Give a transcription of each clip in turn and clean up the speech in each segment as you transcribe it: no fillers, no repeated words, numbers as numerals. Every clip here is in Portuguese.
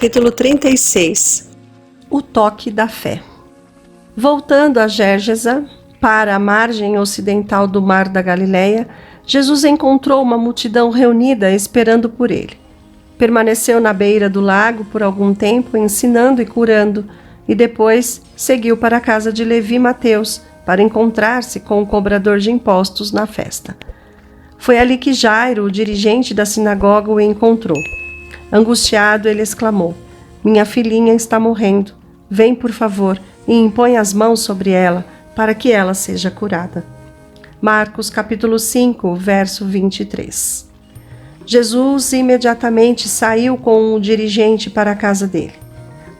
Capítulo 36. O toque da fé. Voltando a Gérgesa, para a margem ocidental do mar da Galileia, Jesus encontrou uma multidão reunida esperando por ele. Permaneceu na beira do lago por algum tempo, ensinando e curando, e depois seguiu para a casa de Levi e Mateus, para encontrar-se com o cobrador de impostos na festa. Foi ali que Jairo, o dirigente da sinagoga, o encontrou. Angustiado, ele exclamou: "Minha filhinha está morrendo. Vem, por favor, e impõe as mãos sobre ela, para que ela seja curada." Marcos capítulo 5, verso 23. Jesus imediatamente saiu com o dirigente para a casa dele.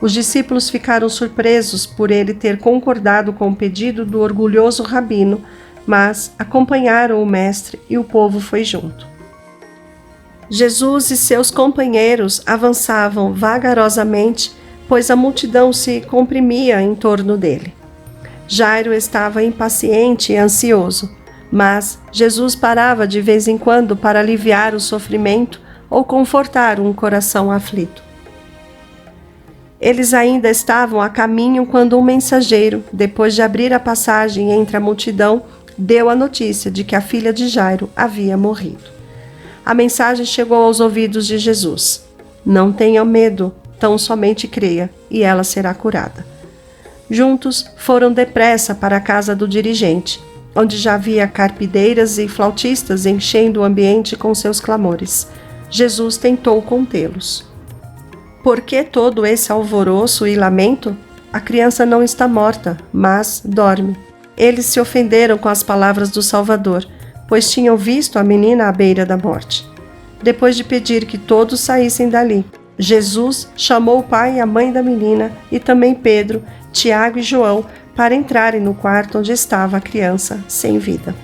Os discípulos ficaram surpresos por ele ter concordado com o pedido do orgulhoso rabino, mas acompanharam o mestre e o povo foi junto. Jesus e seus companheiros avançavam vagarosamente, pois a multidão se comprimia em torno dele. Jairo estava impaciente e ansioso, mas Jesus parava de vez em quando para aliviar o sofrimento ou confortar um coração aflito. Eles ainda estavam a caminho quando um mensageiro, depois de abrir a passagem entre a multidão, deu a notícia de que a filha de Jairo havia morrido. A mensagem chegou aos ouvidos de Jesus: "Não tenha medo, tão somente creia, e ela será curada." Juntos foram depressa para a casa do dirigente, onde já havia carpideiras e flautistas enchendo o ambiente com seus clamores. Jesus tentou contê-los. "Por que todo esse alvoroço e lamento? A criança não está morta, mas dorme." Eles se ofenderam com as palavras do Salvador, pois tinham visto a menina à beira da morte. Depois de pedir que todos saíssem dali, Jesus chamou o pai e a mãe da menina e também Pedro, Tiago e João para entrarem no quarto onde estava a criança sem vida.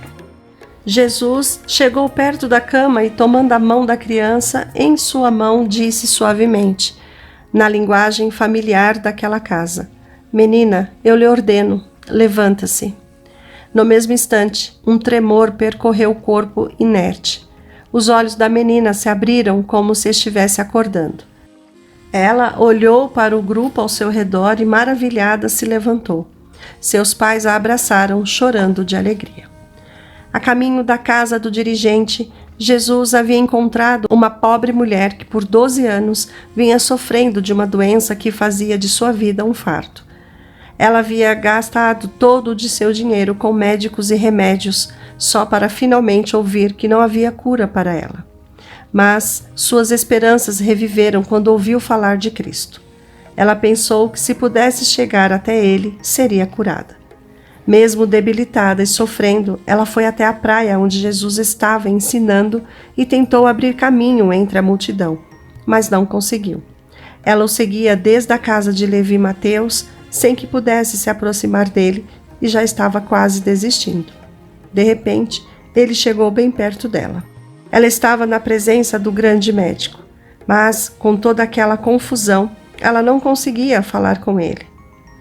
Jesus chegou perto da cama e, tomando a mão da criança em sua mão, disse suavemente, na linguagem familiar daquela casa: "Menina, eu lhe ordeno, levanta-se." No mesmo instante, um tremor percorreu o corpo inerte. Os olhos da menina se abriram como se estivesse acordando. Ela olhou para o grupo ao seu redor e, maravilhada, se levantou. Seus pais a abraçaram, chorando de alegria. A caminho da casa do dirigente, Jesus havia encontrado uma pobre mulher que por 12 anos vinha sofrendo de uma doença que fazia de sua vida um fardo. Ela havia gastado todo o de seu dinheiro com médicos e remédios, só para finalmente ouvir que não havia cura para ela. Mas suas esperanças reviveram quando ouviu falar de Cristo. Ela pensou que se pudesse chegar até ele, seria curada. Mesmo debilitada e sofrendo, ela foi até a praia onde Jesus estava ensinando e tentou abrir caminho entre a multidão, mas não conseguiu. Ela o seguia desde a casa de Levi e Mateus, sem que pudesse se aproximar dele, e já estava quase desistindo. De repente, ele chegou bem perto dela. Ela estava na presença do grande médico, mas, com toda aquela confusão, ela não conseguia falar com ele.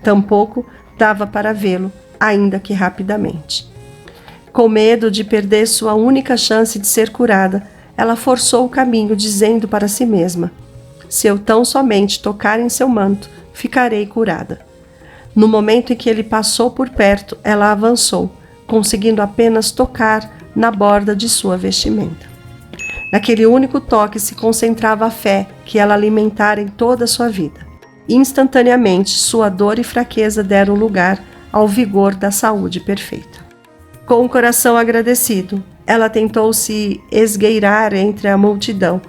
Tampouco dava para vê-lo, ainda que rapidamente. Com medo de perder sua única chance de ser curada, ela forçou o caminho, dizendo para si mesma: "Se eu tão somente tocar em seu manto, ficarei curada." No momento em que ele passou por perto, ela avançou, conseguindo apenas tocar na borda de sua vestimenta. Naquele único toque se concentrava a fé que ela alimentara em toda a sua vida. Instantaneamente, sua dor e fraqueza deram lugar ao vigor da saúde perfeita. Com o coração agradecido, ela tentou se esgueirar entre a multidão,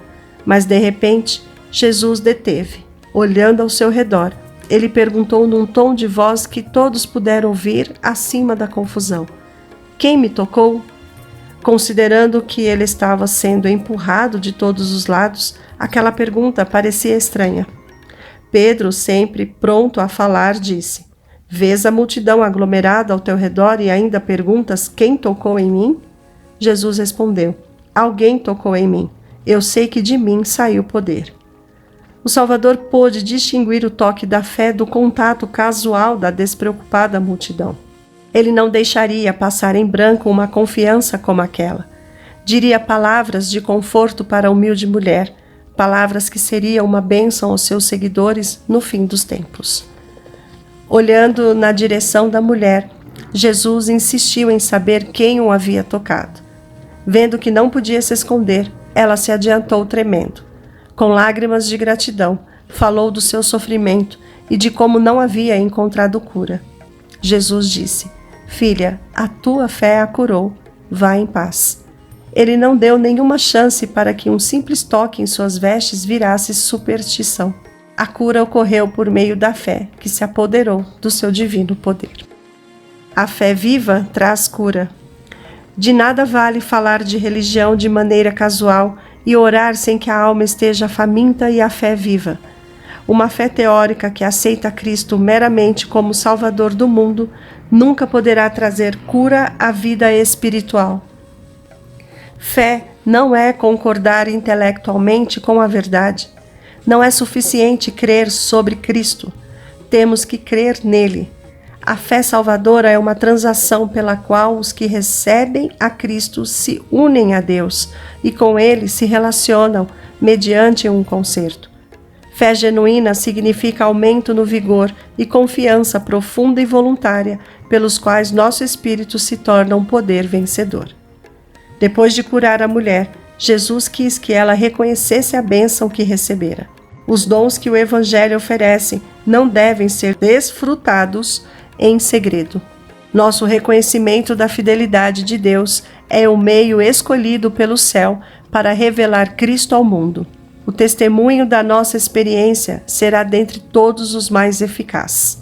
mas de repente, Jesus deteve. Olhando ao seu redor, ele perguntou num tom de voz que todos puderam ouvir acima da confusão: "Quem me tocou?" Considerando que ele estava sendo empurrado de todos os lados, aquela pergunta parecia estranha. Pedro, sempre pronto a falar, disse: "Vês a multidão aglomerada ao teu redor e ainda perguntas quem tocou em mim?" Jesus respondeu: "Alguém tocou em mim. Eu sei que de mim saiu poder." O Salvador pôde distinguir o toque da fé do contato casual da despreocupada multidão. Ele não deixaria passar em branco uma confiança como aquela. Diria palavras de conforto para a humilde mulher, palavras que seriam uma bênção aos seus seguidores no fim dos tempos. Olhando na direção da mulher, Jesus insistiu em saber quem o havia tocado. Vendo que não podia se esconder, ela se adiantou tremendo. Com lágrimas de gratidão, falou do seu sofrimento e de como não havia encontrado cura. Jesus disse: Filha, a tua fé a curou. Vá em paz. Ele não deu nenhuma chance para que um simples toque em suas vestes virasse superstição. A cura ocorreu por meio da fé, que se apoderou do seu divino poder. A fé viva traz cura. De nada vale falar de religião de maneira casual e orar sem que a alma esteja faminta e a fé viva. Uma fé teórica que aceita Cristo meramente como Salvador do mundo nunca poderá trazer cura à vida espiritual. Fé não é concordar intelectualmente com a verdade. Não é suficiente crer sobre Cristo. Temos que crer nele. A fé salvadora é uma transação pela qual os que recebem a Cristo se unem a Deus e com ele se relacionam mediante um concerto. Fé genuína significa aumento no vigor e confiança profunda e voluntária, pelos quais nosso espírito se torna um poder vencedor. Depois de curar a mulher, Jesus quis que ela reconhecesse a bênção que recebera. Os dons que o Evangelho oferece não devem ser desfrutados em segredo. Nosso reconhecimento da fidelidade de Deus é o meio escolhido pelo céu para revelar Cristo ao mundo. O testemunho da nossa experiência será dentre todos os mais eficazes.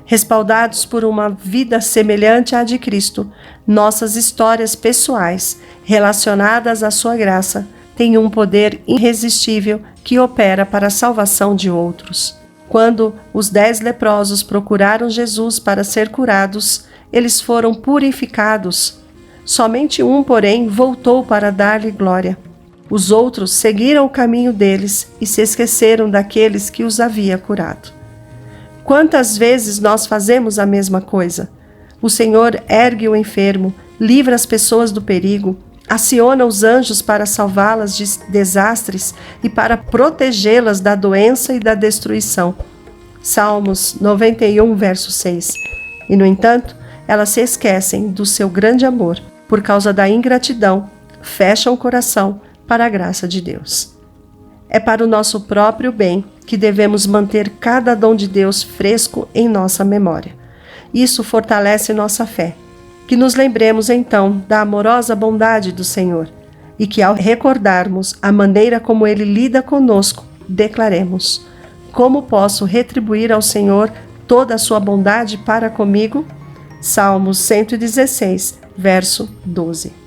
Respaldados por uma vida semelhante à de Cristo, nossas histórias pessoais, relacionadas à sua graça, têm um poder irresistível que opera para a salvação de outros. Quando os 10 leprosos procuraram Jesus para ser curados, eles foram purificados. Somente um, porém, voltou para dar-lhe glória. Os outros seguiram o caminho deles e se esqueceram daqueles que os havia curado. Quantas vezes nós fazemos a mesma coisa? O Senhor ergue o enfermo, livra as pessoas do perigo, aciona os anjos para salvá-las de desastres e para protegê-las da doença e da destruição. Salmos 91, verso 6. E, no entanto, elas se esquecem do seu grande amor. Por causa da ingratidão, fecham o coração para a graça de Deus. É para o nosso próprio bem que devemos manter cada dom de Deus fresco em nossa memória. Isso fortalece nossa fé. Que nos lembremos então da amorosa bondade do Senhor e que, ao recordarmos a maneira como Ele lida conosco, declaremos: como posso retribuir ao Senhor toda a sua bondade para comigo? Salmos 116, verso 12.